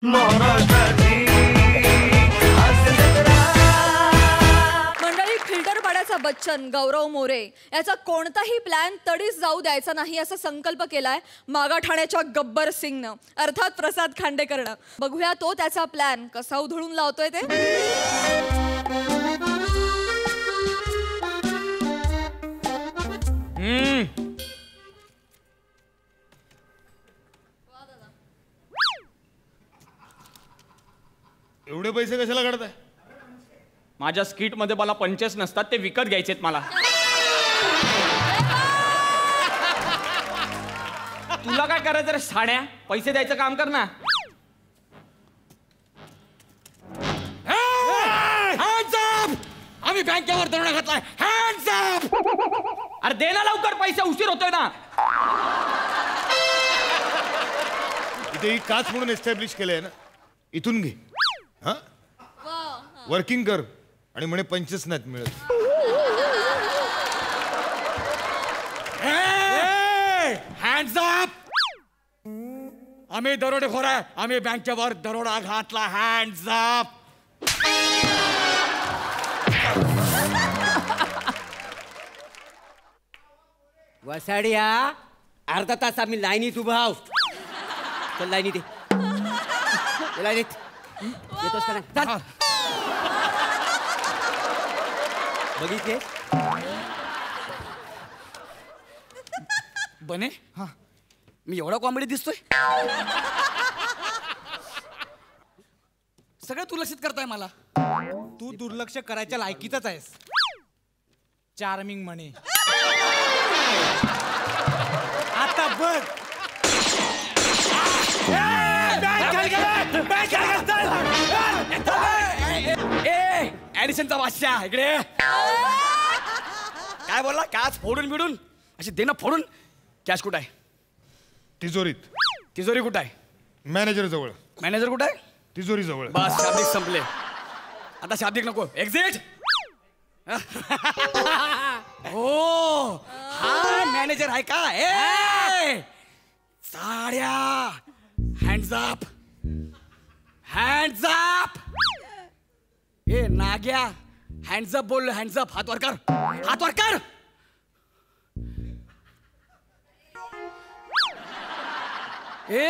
मंडळी, फिल्टर पाड्याचा बच्चन गौरव मोरे याचा कोणताही प्लॅन तडीच जाऊ द्यायचा नाही असा संकल्प केलाय मागाठाण्याच्या गब्बर सिंगनं, अर्थात प्रसाद खांडेकरनं. बघूया तो त्याचा प्लॅन कसा उधळून लावतोय ते. एवढे पैसे कशाला काढताय? माझ्या स्किट मध्ये मला पंचेस नसतात, ते विकत घ्यायचेत मला. तुला काय करायचं रे साड्या? पैसे द्यायचं काम कर ना. आम्ही बँकेवर दरोडा घातलाय. Hands up! अरे दे ना लवकर, पैसे उशीर होतोय ना. इथे ही काच म्हणून एस्टॅब्लिश केलंय ना, इथून घे. हा, वर्किंग कर. आणि म्हणे पंचेस नाहीत मिळत. Hands up! आम्ही दरोडेखोर आहे. आम्ही बँकेवर दरोडा घातला. Hands up! वसाड्या, अर्धा तास आम्ही लाईनीत उभा आहोत. चल लाईनीत ये. लाईनीत येतोस का नाही? चल. बघितले बने? हा, मी एवढा कॉमेडी दिसतोय? सगळं दुर्लक्षित करताय मला. तू दुर्लक्ष करायच्या लायकीचाच आहेस. चार्मिंग म्हणे. आता बघ. ऍडिशनचा बादशाह इकडे. काय बोलला? काच फोडून बिडून अशी देणं फोडून. कॅश कुठं आहे? तिजोरीत. तिजोरी कुठं आहे? मॅनेजर जवळ. मॅनेजर कुठं आहे? तिजोरी जवळ. बस, शाब्दिक संपले. आता शाब्दिक नको. एक्झिट. हो, हा मॅनेजर आहे का? साड्या, हँड्स अप! Hands up! ए नाग्या, हँड्स अप बोल. Hands up! हात वर कर. हात वर कर. ए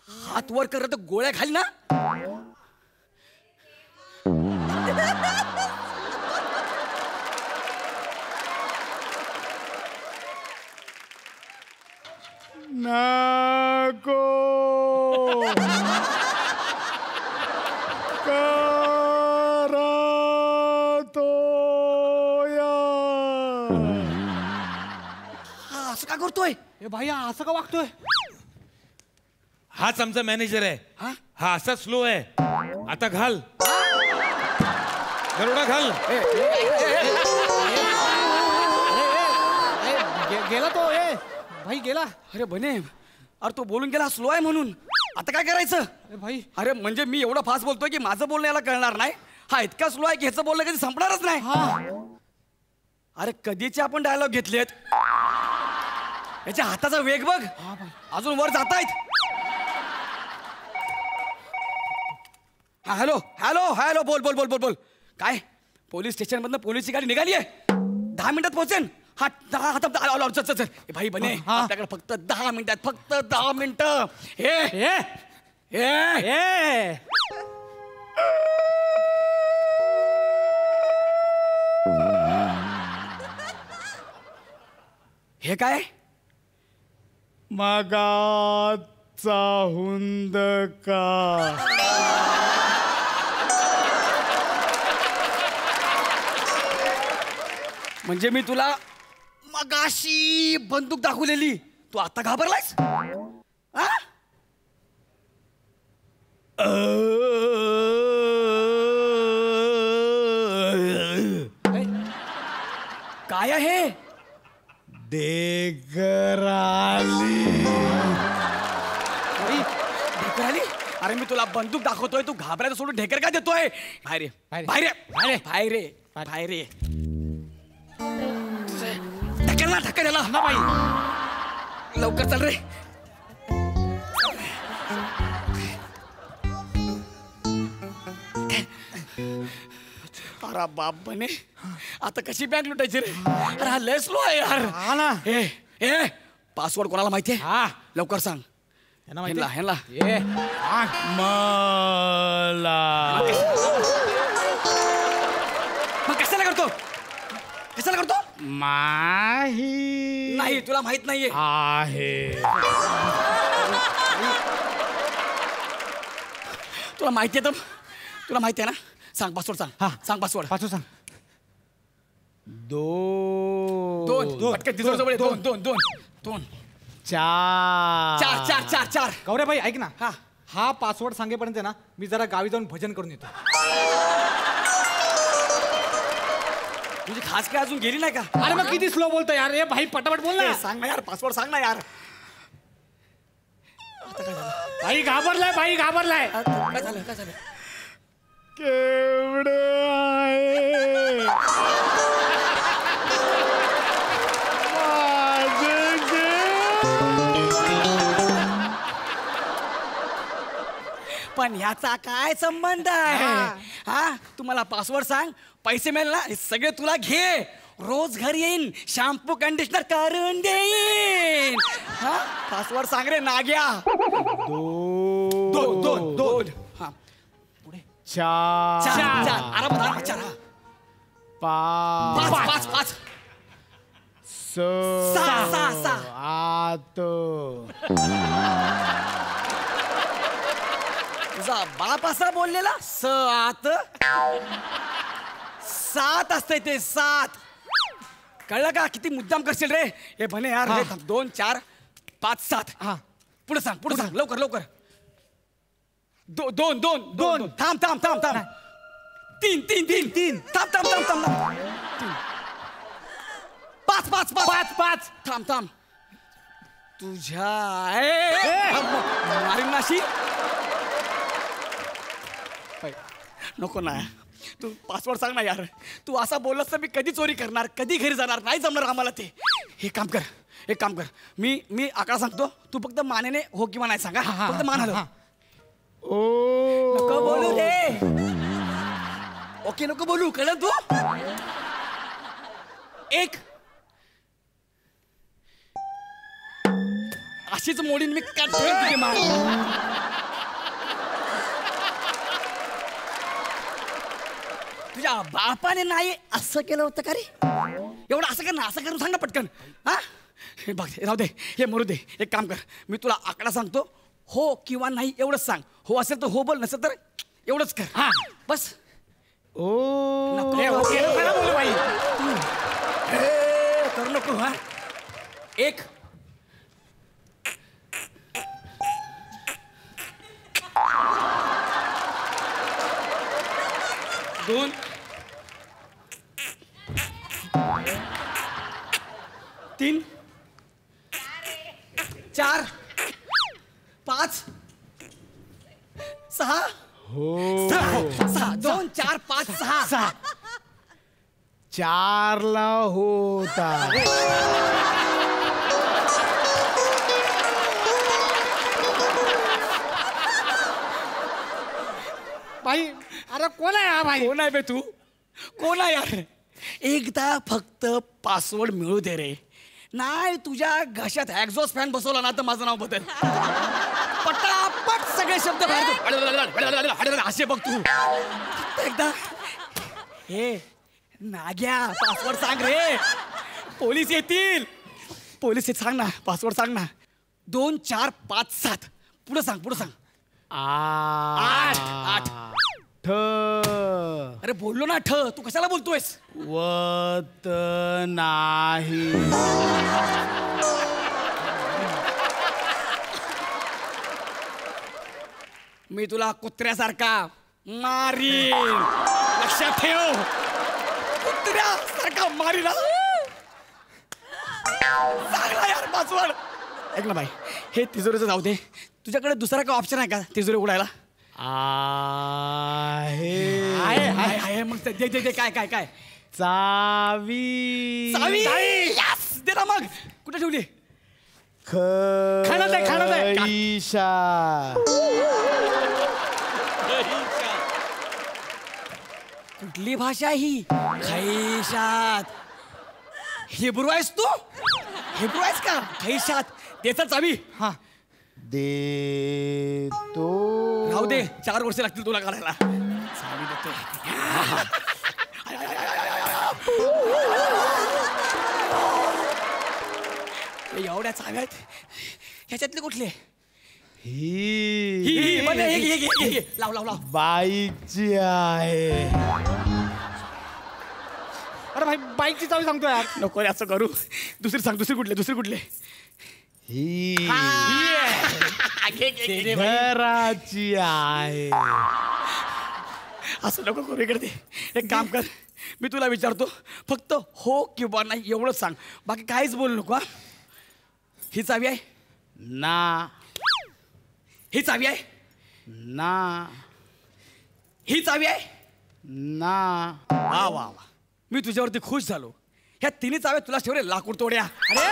हात वर कर तर गोळ्या खाली ना. नको असं का करतोय? ए भाई, असं का वागतोय? हाच आमचा मॅनेजर आहे. हा असा स्लो आहे. आता घाल दरोडा घाल. गेला तो. ए भाई गेला. अरे बने, अरे तो बोलून गेला स्लो आहे म्हणून. आता काय करायचं? ए भाई, अरे म्हणजे मी एवढं फास्ट बोलतोय की माझं बोलणं याला कळणार नाही. हा इतका स्लो आहे की ह्याचं बोलणं कधी संपणारच नाही. अरे कधीचे आपण डायलॉग घेतलेत. याच्या हाताचा वेग बघ. अजून वर जातायत. हा, हॅलो हॅलो हॅलो. बोल बोल बोल बोल बोल. काय पोलीस स्टेशन मधनं पोलीसची गाडी निघाली आहे. 10 मिनिटात पोहोचेन. हा, चल चल चल. भाई बने, आपल्याकडे फक्त 10 मिनिटात. फक्त 10 मिनिटं. हे काय? मगाचा हुंद का. म्हणजे मी तुला मगाशी बंदूक दाखवलेली, तू आता घाबरलायस? काय आहे? डेगराली. अरे मी तुला बंदूक दाखवतोय, तू घाबरायचं सोडून ढेकर का देतोय? बाहेर ये, बाहेर ये, बाहेर ये, बाहेर ये. ढकल ना, ढकल याला. ना बाई, लवकर चल रे. अरे बाप बने आता कशी बँक लुटायची रे अरे हा लय स्लो आहे यार हा ना. ए पासवर्ड कोणाला माहितीये हा. लवकर सांग यांना माहिती ह्याला ये मला मग कशाला करतो माही नाही तुला माहित नाहीये आहे. तुला माहितीये तर तुला माहिती आहे ना सांग पासवर्ड सांग सांग पासवर्ड पाचू सांग. दोन पटकन तिसरं जवळ आहे. दोन चार चार गौऱ्याबाई ऐक ना. हा. हा पासवर्ड सांगेपर्यंत ना मी जरा गावी जाऊन भजन करून येतो. तुझी खास काय अजून गेली नाही का अरे मग किती स्लो बोलतो यार. ए भाई पटापट बोल ना. सांग ना यार पासवर्ड सांग ना यार भाई घाबरलाय काय झालं केवढे आहे पण ह्याचा काय संबंध आहे हा तुम्हाला पासवर्ड सांग पैसे मिळेल ना हे सगळे तुला घे रोज घरी येईन शॅम्पू कंडिशनर करून देईन हा पासवर्ड सांग रे नाग्या दोन हा चार आराम चार पाच सहा आत तुझा बाप असा बोललेला आत 7 असते ते 7 कळलं का किती मुद्दाम करशील रे हे म्हणे यार 2 4 5 7 हा. पुढे सांग लवकर दोन थांब 3 थांब 5 थांब तुझ्या मारीन नाशी नको ना तू पासवर्ड सांग ना यार तू असा बोललास तर मी कधी चोरी करणार कधी घरी जाणार नाही जमणार आम्हाला ते एक काम कर मी आकडा सांगतो तू फक्त मानेने हो किंवा नाही सांगा फक्त मान हलव नको बोलू रे ओके नको बोलू कळलं तू 1 अशीच मोडीन मी तुझे मान तुझ्या बापाने नाही असं केलं होतं का रे एवढं असं करून सांग ना पटकन हा हे बघ राहू दे हे मरू दे एक काम कर मी तुला आकडा सांगतो हो किंवा नाही एवढंच सांग हो असेल तर हो बोल नसेल तर एवढंच कर हा बस बोलू बाई करू नको हा 1 2 3 4 5 6 2 4 5 6 4ला होता. भाई अरे कोण आहे हा भाई. कोण आहे बे तू कोण आहे यार एकदा फक्त पासवर्ड मिळू दे रे नाही तुझ्या घशात एक्झॉस्ट फॅन बसवला ना तर माझं नाव बदल पटापट सगळे शब्द बाहेर असे बघ तू एकदा हे नाग्या पासवर्ड सांग रे पोलीस येतील सांग ना पासवर्ड सांग ना 2 4 5 7 पुढे सांग 8 अरे बोललो ना तू कशाला बोलतोयस वत नाही. मी तुला कुत्र्यासारखा मारीन लक्षात ठेव कुत्र्यासारखा मारीन चांगला यार पासवर्ड ऐक ना बाई हे तिजोरीचं जाऊ दे तुझ्याकडे दुसरा काय ऑप्शन आहे का तिजोरी उघडायला आहे मग दे काय चावी Yes! दे ना मग कुठे ठेवली खाणं दे. कुठली भाषा ही खैशात हिब्रू आहेस तू हिब्रू आहेस का खैशात देचा चावी हा देतो राहू दे 4 वर्ष लागतील तुला काढायला चावी देतोय एवढ्या चाव्यात ह्याच्यातले कुठले ही बरं, हे. लाव लाव लाव बाईची आहे. अरे भाई बाईकची चावी सांगतो यार. नको रे असं करू दुसरी सांग दुसरी कुठले ही घे. घराची आहे. असं नको करू इकडे ते एक काम कर मी तुला विचारतो फक्त हो किंवा नाही एवढंच सांग बाकी काहीच बोलू नको हा ही चावी आहे ना ही चावी आहे ना ही चावी आहे ना वा वा वा मी तुझ्यावरती खुश झालो ह्या तिन्ही चाव्या तुला ठेवले लाकूड तोड्या अरे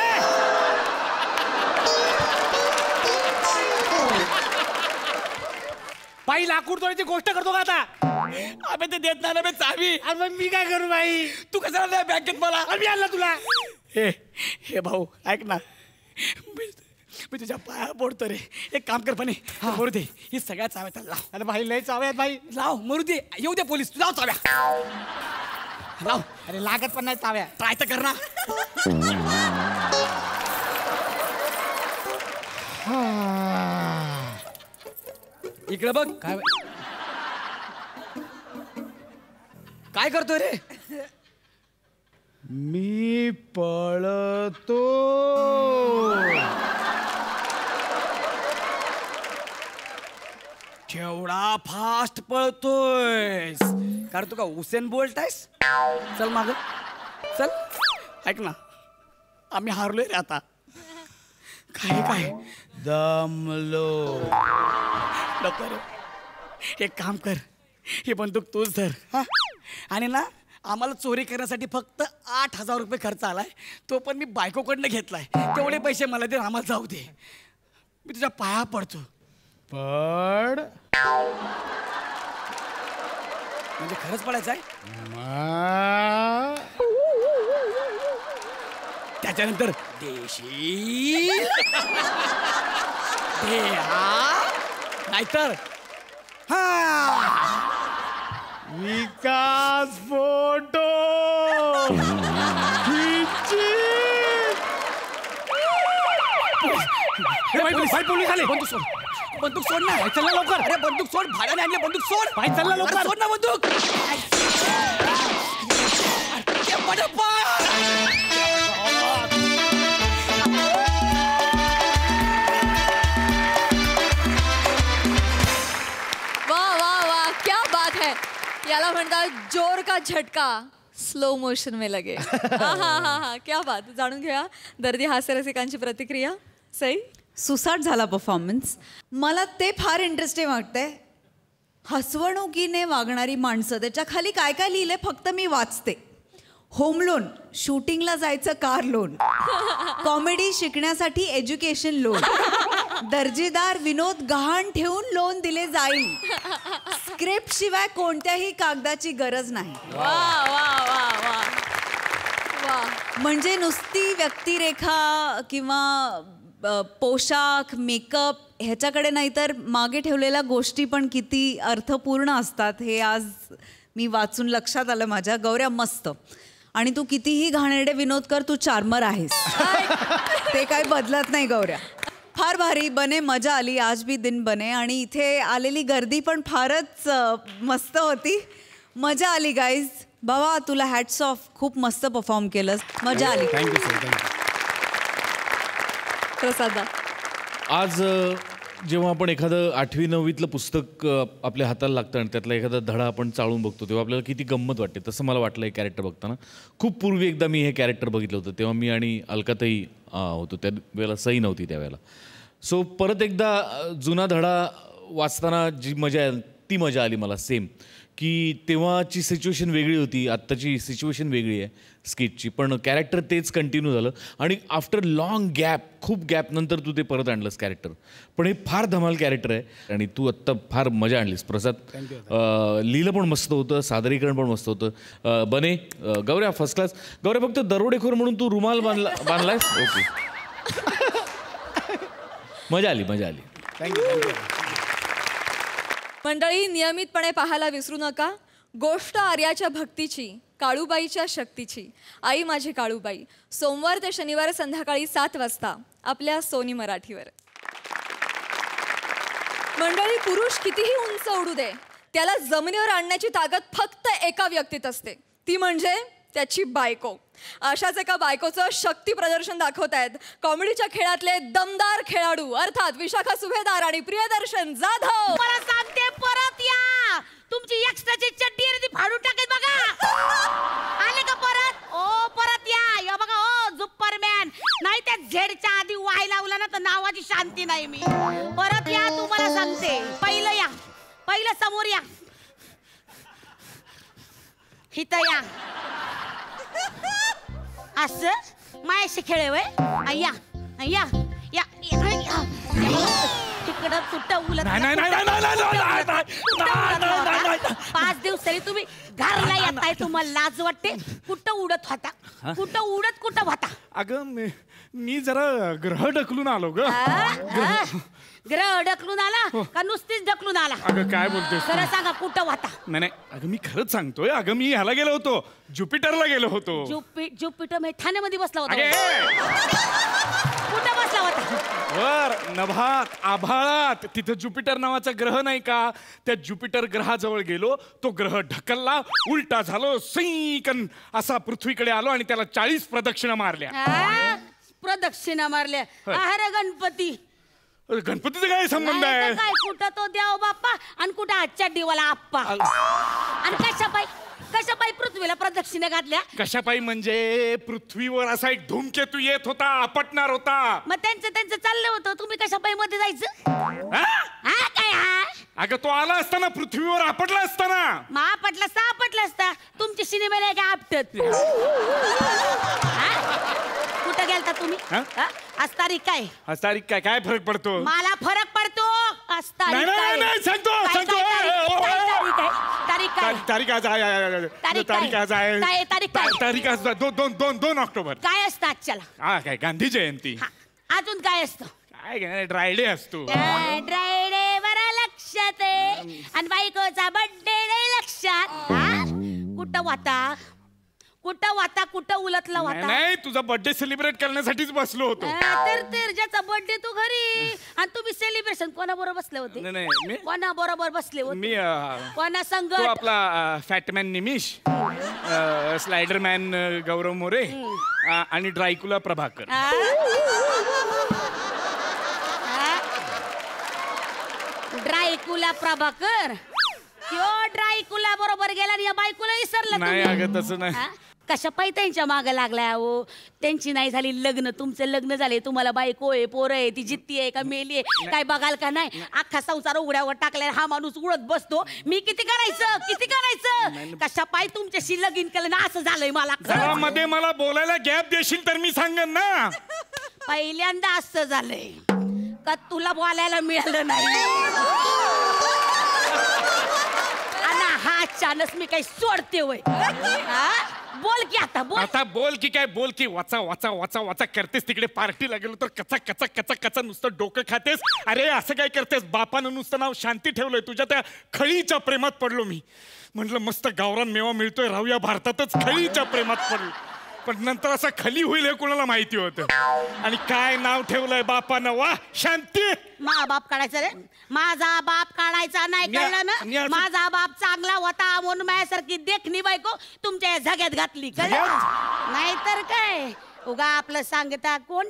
बाई लाकूड तोडायची गोष्ट करतो का आता. अबे ते देत नाही ना बे चावी अरे मग मी काय करू बाई. तू कशाला नाही बँकेत मला मी आणला तुला. हे भाऊ ऐक ना मी तुझ्या पाया पडतो रे एक काम कर पण मरू दे ही सगळ्या चाव्या त्याला लाव अरे भाई लय चाव्या आहेत भाई. लाव मरू दे येऊ दे पोलीस लाव चाव्या लाव अरे लागत पण नाही चाव्या. ट्राय तर कर ना इकडे बघ काय करतोय रे मी पळतो. केवढा फास्ट पळतोय कारण तू का उसेन बोल्ट आहेस चल माग चल ऐक ना आम्ही हारलोय रे आता काय दमलो. नको रे एक काम कर ही बंदूक तूच धर हा आणि ना आम्हाला चोरी करण्यासाठी फक्त 8,000 रुपये खर्च आलाय तो पण मी बायकोकडनं घेतलाय तेवढे पैसे मला दे आम्हाला जाऊ दे मी तुझ्या पाया पडतो पड म्हणजे खरंच पडायचं आहे त्याच्यानंतर देशी नाहीतर हा विकास फोटो पोलीस आले बंदूक सोड ना चल ना लवकर अरे बंदूक सोड भाड्याने आणले बंदूक सोड भाई चल ना लवकर सोड ना बंदूक वा वा वा क्या बात है. याला म्हणतात जोर का झटका स्लो मोशन में लगे. हा क्या बात. जाणून घेऊया दर्दी हास्य रसिकांची प्रतिक्रिया. सई. सुसाट झाला परफॉर्मन्स. मला ते फार इंटरेस्टिंग वाटतंय. हसवणुकीने वागणारी माणसं त्याच्या खाली काय काय लिहिलंय फक्त मी वाचते. होम लोन, शूटिंगला जायचं कार लोन, कॉमेडी शिकण्यासाठी एज्युकेशन लोन, दर्जेदार विनोद गहाण ठेवून लोन दिले जाईल, स्क्रिप्ट शिवाय कोणत्याही कागदाची गरज नाही. वा वा वा वा वा. म्हणजे नुसती व्यक्तिरेखा किंवा पोशाख मेकअप ह्याच्याकडे नाही तर मागे ठेवलेल्या गोष्टी पण किती अर्थपूर्ण असतात हे आज मी वाचून लक्षात आलं माझ्या. गौऱ्या मस्त. आणि तू कितीही घाणेरडे विनोद कर तू चार्मर आहेस. ते काय बदलत नाही गौऱ्या. फार भारी बने मजा आली. आज भी दिन बने. आणि इथे आलेली गर्दी पण फारच मस्त होती. मजा आली गाईज. बाबा तुला हॅट्स ऑफ. खूप मस्त परफॉर्म केलंस. मजा आली. थँक्यू सर थँक्यू प्रसादा. आज जेव्हा आपण एखादं 8वी 9वीतलं पुस्तक आपल्या हाताला लागतं आणि त्यातला एखादा धडा आपण चाळून बघतो तेव्हा आपल्याला किती गंमत वाटते. तसं मला वाटलं हे कॅरेक्टर बघताना. खूप पूर्वी एकदा मी हे कॅरेक्टर बघितलं होतं तेव्हा मी आणि अलकाताई होतो. त्या वेळेला सई नव्हती त्यावेळेला. सो परत एकदा जुना धडा वाचताना जी मजा आहे ती मजा आली मला सेम, की तेव्हाची सिच्युएशन वेगळी होती, आत्ताची सिच्युएशन वेगळी आहे स्किटची, पण कॅरेक्टर तेच कंटिन्यू झालं आणि आफ्टर लॉंग गॅप, खूप गॅप नंतर तू ते परत आणलंस कॅरेक्टर. पण हे फार धमाल कॅरेक्टर आहे आणि तू आत्ता फार मजा आणलीस प्रसाद. लिहिलं पण मस्त होतं, सादरीकरण पण मस्त होतं. बने गौऱ्या फर्स्ट क्लास. गौऱ्या फक्त दरोडेखोर म्हणून तू रुमाल बांधलायस. ओके. मजा आली. थँक्यू. मंडळी, नियमितपणे पाहायला विसरू नका गोष्ट आर्याच्या भक्तीची, काळूबाईच्या शक्तीची, आई माझी काळूबाई, सोमवार ते शनिवार संध्याकाळी 7 वाजता आपल्या सोनी मराठीवर. मंडळी, पुरुष कितीही उंच उडू दे, त्याला जमिनीवर आणण्याची ताकद फक्त एका व्यक्तीत असते, ती म्हणजे त्याची बायको. अशाच एका बायकोचं शक्ती प्रदर्शन दाखवतायत कॉमेडीच्या खेळातले दमदार खेळाडू, अर्थात विशाखा सुभेदार आणि प्रियदर्शन जाधव. मला सांगते, परत या. तुमची एक्स्ट्राची चड्डी आहे ती फाडून टाकेल बघा. आले का परत? ओ परत या. या बघा, ओ सुपरमॅन. नाही त्या झेडच्या आधी वाय लावला ना तर नावाची शांती नाही. मी परत या, तुम्हाला सांगते. पहिलं या, पहिलं समोर या, इथं या. असं मायाशी खेळे वय. या या या तिकडं कुठं उलट. 5 दिवसांनी तुम्ही घरला येताय, तुम्हाला लाज वाटते? कुठं उडत होता? कुठं होता? अगं मी जरा ग्रह ढकलून आलो ग. ग्रह ढकलून आला का नुसतीच ढकलून आला? अगं काय बोलतेस? खरं सांगा, कुठं होता? नाही अगं मी खरंच सांगतोय. अगं मी ह्याला गेलो होतो, ज्युपिटरला गेलो होतो. ज्युपिटर म्हणजे ठाण्यामध्ये बसला होता? अगे कुठं बसला होता? वर नभात आभाळात. तिथं ज्युपिटर नावाचा ग्रह नाही का, त्या ज्युपिटर ग्रहाजवळ गेलो. तो ग्रह ढकलला, उलटा झालो, सैकन असा पृथ्वीकडे आलो आणि त्याला 40 प्रदक्षिणा मारल्या. प्रदक्षिणा मारल्या? अरे गणपती. गणपतीचा काय संबंध आहे? काय कुठं तो देव बाप्पा आणि कुठं आजच्या दिवाला आप्पा. आणि कशापाई पृथ्वीला प्रदक्षिणा घातल्या? कशापाई म्हणजे पृथ्वीवर असा एक धूमकेतू येत होता, आपटणार होता. मग त्यांचं चाललं होतं, तुम्ही कशापाई मध्ये जायचं? हा काय? हा अगं तो आला असताना पृथ्वीवर आपटला असताना. मग आपटला असता. तुमची सिनेमाला काय आपटत? कुठं गेलता तुम्ही? आज तारीख काय? आज तारीख काय? काय फरक पडतो? मला फरक पडतो. आज तारीख काय? नाही सांगतो. तारीख काय? तारीख आज आहे. तारीख आज 2 ऑक्टोबर. काय असतं आजच्याला? हा काय गांधी जयंती. अजून काय असतं? काय ड्रायडे असतो. ड्रायडे बरं लक्षात आहे. आणि बायकोचा बर्थडे लक्षात. कुठं उलटला होता? नाही तुझा बर्थडे सेलिब्रेट करण्यासाठीच बसलो होतो. तर ज्याचा बर्थडे तू घरी आणि तुम्ही सेलिब्रेशन कोणाबरोबर बसले होते? नाही कोणाबरोबर बसले होते? मी कोणा संग? तो आपला फॅटमॅन निमिष, स्लायडरमॅन गौरव मोरे आणि ड्रायकुला प्रभाकर. ड्रायकुला प्रभाकर? ड्रायकुला बरोबर गेला आणि या बायकुला विसरला? नाही अगं तसं नाही. कशा पायी त्यांच्या मागे लागलाय? अहो त्यांची नाही झाली लग्न, तुमचं लग्न झाले, तुम्हाला बायको आहे, पोरं आहे, ती जित्ती आहे का मेली आहे काय बघाल का नाही? अख्खा संसार उघड्यावर टाकलाय, हा माणूस उडत बसतो. मी किती करायचं? कशा पायी तुमच्याशी लगीन केलं ना असं झालंय मला? मध्ये मला बोलायला गॅप देशील तर मी सांगेन ना. पहिल्यांदा असं झालंय का तुला बोलायला मिळालं नाही. हा चानस मी काही सोडते होय? बोल की आता बोल की काय बोल की वाचा करतेस. तिकडे पार्टीला गेलो तर कचा नुसतं डोकं खातेस. अरे असं काय करतेस? बापानं नुसतं नाव शांती ठेवलंय, तुझ्या त्या खळीच्या प्रेमात पडलो मी. म्हटलं मस्त गावरान मेवा मिळतोय, राहूया भारतातच. खळीच्या प्रेमात पडलो, पण नंतर असं खली होईल हे कोणाला माहिती होतं. आणि काय नाव ठेवलंय बापानं? वा शांती. मा बाप काढायचा रे? माझा बाप काढायचा नाही, कळलं ना? माझा बाप चांगला होता म्हणून माझ्यासारखी देखणी बायको तुमच्या झग्यात घातली, कळलं? नाहीतर काय उगा आपलं सांगता. कोण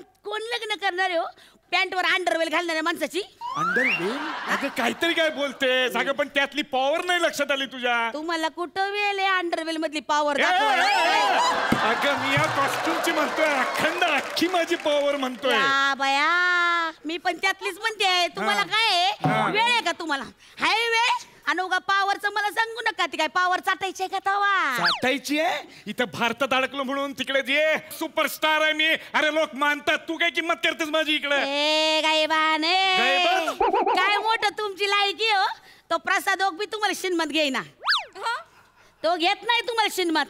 लग्न करणार हो पॅन्टवर अंडरवेल घालणाऱ्या माणसाची? अंडरवेल? अगं काहीतरी काय बोलतेस अगं, पण त्यातली पॉवर नाही लक्षात आली तुझ्या. तुम्हाला कुठं वेळ आहे अंडरवेल मधली पॉवर? अगं मी या कॉस्ट्युमची म्हणतोय, अख्खी माझी पॉवर म्हणतोय. बया मी पण त्यातलीच म्हणते. तुम्हाला काय वेळ आहे का? तुम्हाला हाय वेळ? आणि उगा पावरचं मला सांगू नका ती काय पावर चाटायची का तवा चाटायची आहे इथं भारतात अडकलो म्हणून तिकडे जे सुपरस्टार आहे मी अरे लोक मानतात तू काय किंमत करतेस माझी इकडे ए गायबान काय मोठं तुमची लायकी हो तो प्रसाद ओक बी तुम्हाला शिनमत घेईना तो घेत नाही तुम्हाला शिनमत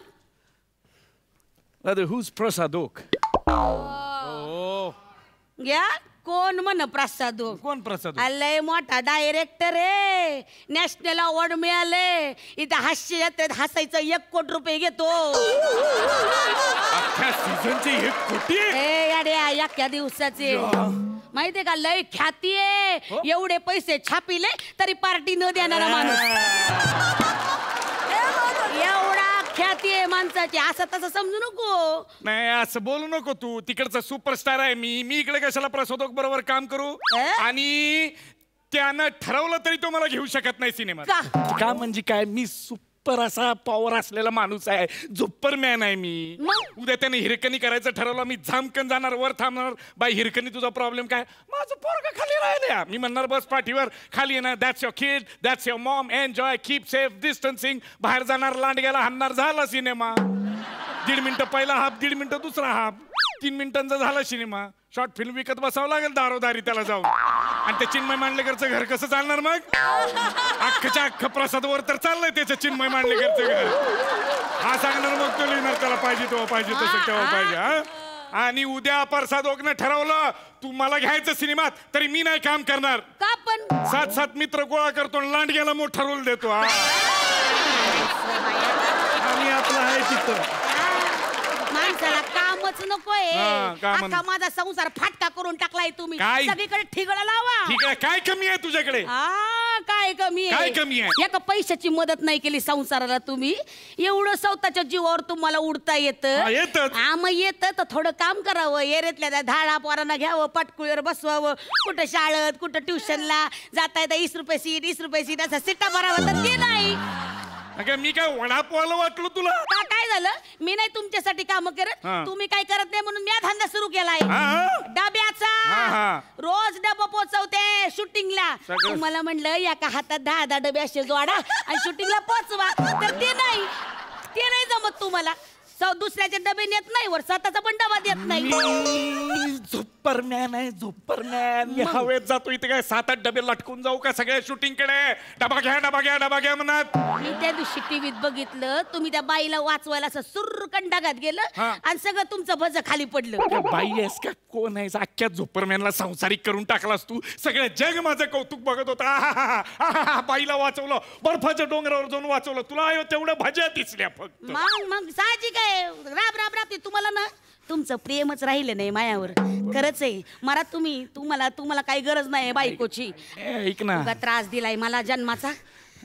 हुज प्रसाद ओक घ्या कोण म्हण प्रसाद ओक कोण प्रसाद लय मोठा डायरेक्टर आहे नॅशनल अवॉर्ड मिळाले इथं हास्य यात्रेत हसायचं 1 कोटी रुपये घेतो अख्ख्या सीझनचे 1 कोटी एका दिवसाचे माहितीये का लय ख्याती आहे एवढे पैसे छापिले तरी पार्टी न देणारा माणूस एवढा ख्याती आहे माणसाची असं तसं समजू नको नाही असं बोलू नको तू तिकडचा सुपरस्टार आहे मी इकडे कशाला प्रसादोक बरोबर काम करू आणि त्यानं ठरवलं तरी तो मला घेऊ शकत नाही सिनेमात का म्हणजे काय मी सुपर असा पॉवर असलेला माणूस आहे झुप्परमॅन आहे मी उद्या त्याने हिरकणी करायचं ठरवलं मी झामकन जाणार वर थांबणार बाई हिरकणी तुझा प्रॉब्लेम काय माझं पोरग खाली राहिल्या मी म्हणणार बस पाठीवर खाली येणार that's your kid that's your Maugham enjoy keep safe distancing बाहेर जाणार लांडग्याला हाणणार झाला सिनेमा 1.5 मिनिटं पहिला हाफ 1.5 मिनिटं दुसरा हाफ 3 मिनिटांचा झाला सिनेमा शॉर्ट फिल्म विकत बसावं लागेल दारोदारी त्याला जाऊन आणि त्या चिन्मय मांडलेकरचं घर कसं चालणार मग अख्खच्या अख्ख प्रसादवर तर चाललंय त्याचं चिन्मय मांडलेकरचं घर हा सांगणार मग तो लिहिणार त्याला पाहिजे तो पाहिजे तसं तेव्हा पाहिजे हा आणि उद्या प्रसाद ओकनं ठरवलं तू मला घ्यायचं सिनेमात तरी मी नाही काम करणार का पण 7 मित्र गोळा करतो लांडग्याला मोठा रोल देतो आम्ही आपला आहे तिथं माणसाला कामच नकोय आता माझा संसार फाटका करून टाकलाय तुम्ही सगळीकडे ठिगळा लावा ठीक आहे काय कमी आहे तुझ्याकडे काय कमी आहे एका पैशाची मदत नाही केली संसाराला तुम्ही एवढं स्वतःच्या जीवावर तुम्हाला उडता येतं मग येतं तर थोडं काम करावं एरेतल्या धाडा पोरांना घ्यावं पाटकुळीवर बसवावं कुठं शाळेत कुठं ट्युशनला जाता येतं 20 रुपये सीट 20 रुपये सीट असं सिटा भरावं तर ते नाही मी काय वडापावला वाटलो तुला काय झालं मी नाही तुमच्यासाठी काम करत तुम्ही काय करत नाही म्हणून मी धंदा सुरू केलाय डब्याचा रोज डबा पोचवते शूटिंगला तुम्हाला म्हणलं एका हातात 10 डबे असे जोडा आणि शूटिंगला पोचवा तर ते नाही जमत तुम्हाला दुसऱ्याचे डबे नेत नाही वर स्वतःचा पण डबा देत नाही झुप्परमॅन आहे झुप्परमॅन हवेत जातो इथे काय 7-8 डबे लटकून जाऊ का सगळ्या शूटिंग कडे डबा घ्या म्हणत मी त्या दिवशी टीव्हीत बघितलं तुम्ही त्या बाईला वाचवायला असं सुरकन डागात गेलं आणि सगळं तुमचं भज खाली पडलं बाई आहेस का कोण आहेस अख्ख्या झुप्परमॅनला संसारिक करून टाकलास तू सगळं जग माझं कौतुक बघत होता बाईला वाचवलं बर्फाच्या डोंगरावर जाऊन वाचवलं तुला तेवढं भज्या दिसल्या फक्त मग साहजिक आहे राब तुम्हाला ना तुमचं प्रेमच राहिलं नाही मायावर खरंच आहे मला तुम्हाला काही गरज नाही बायकोची ऐक ना त्रास दिलाय मला जन्माचा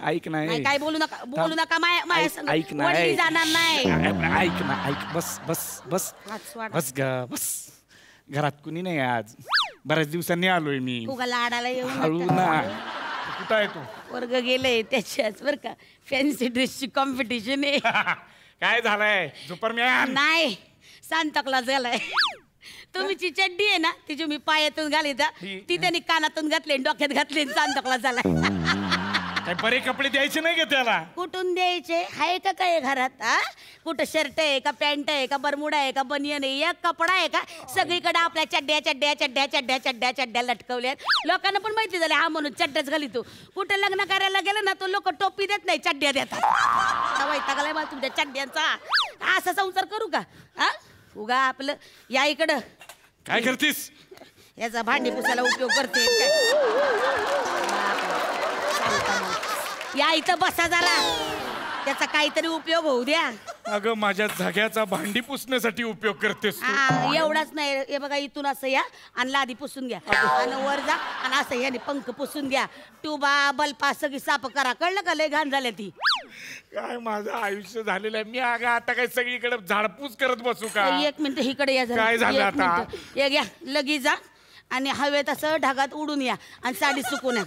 ऐक ना काय बोलू नका माया ऐक ना जाणार नाही ऐक ना बस घरात कुणी नाही आज बऱ्याच दिवसांनी आलोय मी लाडाला हळू ना कुठं आहे तू वर्ग गेले त्याच्याच बर का फॅन्सी ड्रेसची कॉम्पिटिशन आहे काय झालंय सुपरमॅन नाही सांताक्लॉज झालाय तुमची चड्डी आहे ना तिची मी पायातून घाली ती त्यांनी कानातून घातली डोक्यात घातली सांताक्लॉज झालाय काय बरे कपडे द्यायचे नाही का त्याला कुठून द्यायचे आहे का काय घरात कुठं शर्ट आहे का पॅन्ट आहे का बरमुडा आहे का बनियन आहे एक कपडा आहे का सगळीकडे आपल्या चड्ड्या लटकवल्यात लोकांना पण माहिती झालं हा म्हणून चड्ड्याच घाली तू कुठं लग्न करायला गेलं ना तो लोक टोपी देत नाही चड्ड्या देतात वैतागलाय मला तुमच्या चड्ड्यांचा असा संसार करू का उगा आपलं या इकडं काय करतीस याचा भांडी पुसायला उपयोग करते या इथं बसा जरा त्याचा काहीतरी उपयोग होऊ द्या अगं माझ्या झग्याचा भांडी पुसण्यासाठी उपयोग करतेस एवढाच नाही हे बघा इथून असं या आणि लादी पुसून घ्या आणि वर जा आणि असं याने पंख पुसून घ्या ट्यूबा बल्पा सगळी साफ करा कळलं का लय घाण झाल्या ती काय माझं आयुष्य झालेलं आहे मी अगं आता काय सगळीकडे झाडपूस करत बसू का 1 मिनिट इकडे या जरा काय झालं आता या घ्या लगेच जा आणि हवेत असं ढगात उडून या आणि साडी सुकून या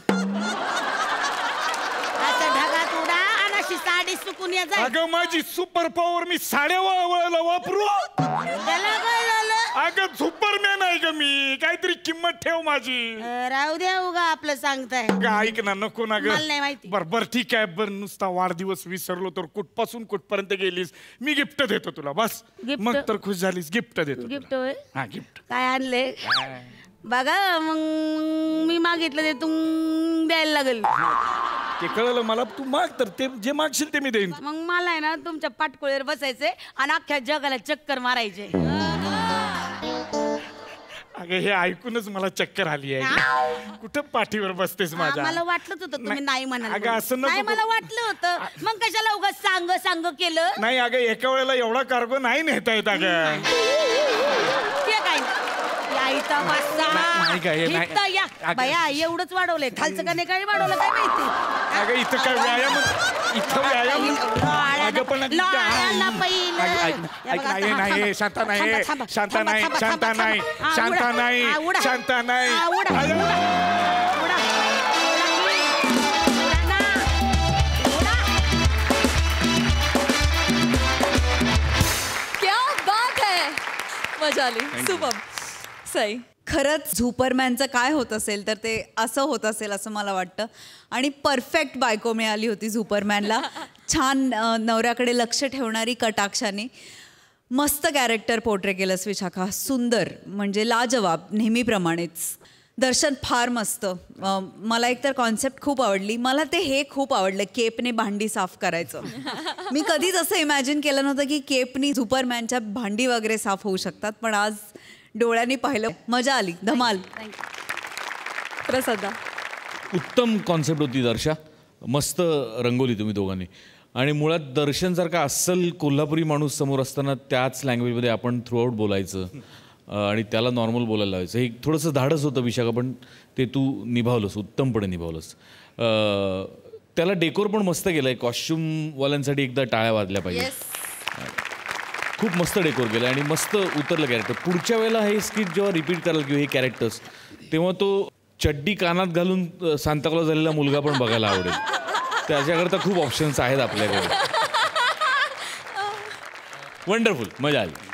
असं ढगात उडा आणि अशी साडी सुकून या जा अगं माझी सुपर पॉवर मी साड्या वळायला वापरू त्याला काय झालं अगं सुपरमॅन आहे का मी? काहीतरी किंमत ठेव माझी. राहू द्या उगा आपलं सांगताय. अगं ऐक ना, नको ना मला नाही माहिती. बर ठीक आहे. बर नुसता वाढदिवस विसरलो तर कुठपासून कुठपर्यंत गेलीस? मी गिफ्ट देतो तुला बस. गिफ्ट? मग तर खुश झालीस. गिफ्ट देतो गिफ्ट तुला. होय? हा गिफ्ट. काय आणले बघा. मग मी मागितलं ते तू द्यायला लागेल. ते कळलं मला. तू माग तर ते जे मागशील ते मी देईन. मग मला आहे ना तुमच्या पाटकोळीवर बसायचे आणि अख्ख्या जगाला चक्कर मारायचे. अगं हे ऐकूनच मला चक्कर आली आहे. कुठं पाठीवर बसतेस माझ्या? मला वाटलंच होतं तुम्ही नाही म्हणाल अगं म्हणून. असं नको. नाही मला वाटलं होतं. मग कशाला उगाच सांग सांग केलं? नाही अगं एका वेळेला एवढा कार्गो नाही नेता येत अगं. ते काय या इथं बसा. नाही काय, हे नाही. इथं या. बाया एवढंच वाढवलंय. खालचं का नाही काय वाढवलं काय माहिती. अगं इथं काय व्यायाम? इथं व्यायाम अगं पण लोळ्यांना पहिलं. ऐक नाही नाही शांता नाही शांता नाही शांता नाही शांता नाही शांता नाही. क्या बात है. मजा आली. सुपर. सई. खरंच सुपरमॅनचं काय होत असेल तर ते असं होत असेल असं मला वाटतं. आणि परफेक्ट बायको मिळाली होती सुपरमॅनला. छान नवऱ्याकडे लक्ष ठेवणारी कटाक्षाने. मस्त कॅरेक्टर पोर्ट्रे केलंस विशाखा. सुंदर म्हणजे लाजवाब नेहमीप्रमाणेच. दर्शन फार मस्त. मला एकतर कॉन्सेप्ट खूप आवडली. मला ते हे खूप आवडलं केपने भांडी साफ करायचं. मी कधीच असं इमॅजिन केलं नव्हतं की केपनी सुपरमॅनच्या भांडी वगैरे साफ होऊ शकतात. पण आज डोळ्यांनी पाहिलं. मजा आली. धमाल. प्रसादा. उत्तम कॉन्सेप्ट होती दर्शा. मस्त रंगवली तुम्ही दोघांनी. आणि मुळात दर्शनसारखा अस्सल कोल्हापुरी माणूस समोर असताना त्याच लँग्वेजमध्ये आपण थ्रूआउट बोलायचं आणि त्याला नॉर्मल बोलायला लावायचं. हे थोडंसं धाडस होतं विशाखा, पण ते तू निभावलंस. उत्तमपणे निभावलंस. त्याला डेकोर पण मस्त केलं आहे. कॉस्ट्युमवाल्यांसाठी एकदा टाळ्या वाजल्या पाहिजे. खूप मस्त डेकोर केलं आणि मस्त उतरलं कॅरेक्टर. पुढच्या वेळेला हे स्किट जेव्हा रिपीट कराल किंवा हे कॅरेक्टर्स तेव्हा तो चड्डी कानात घालून सांताक्लॉज झालेला मुलगा पण बघायला आवडेल. त्याच्याकरता खूप ऑप्शन्स आहेत आपल्याकडे. वंडरफुल. मजा आली.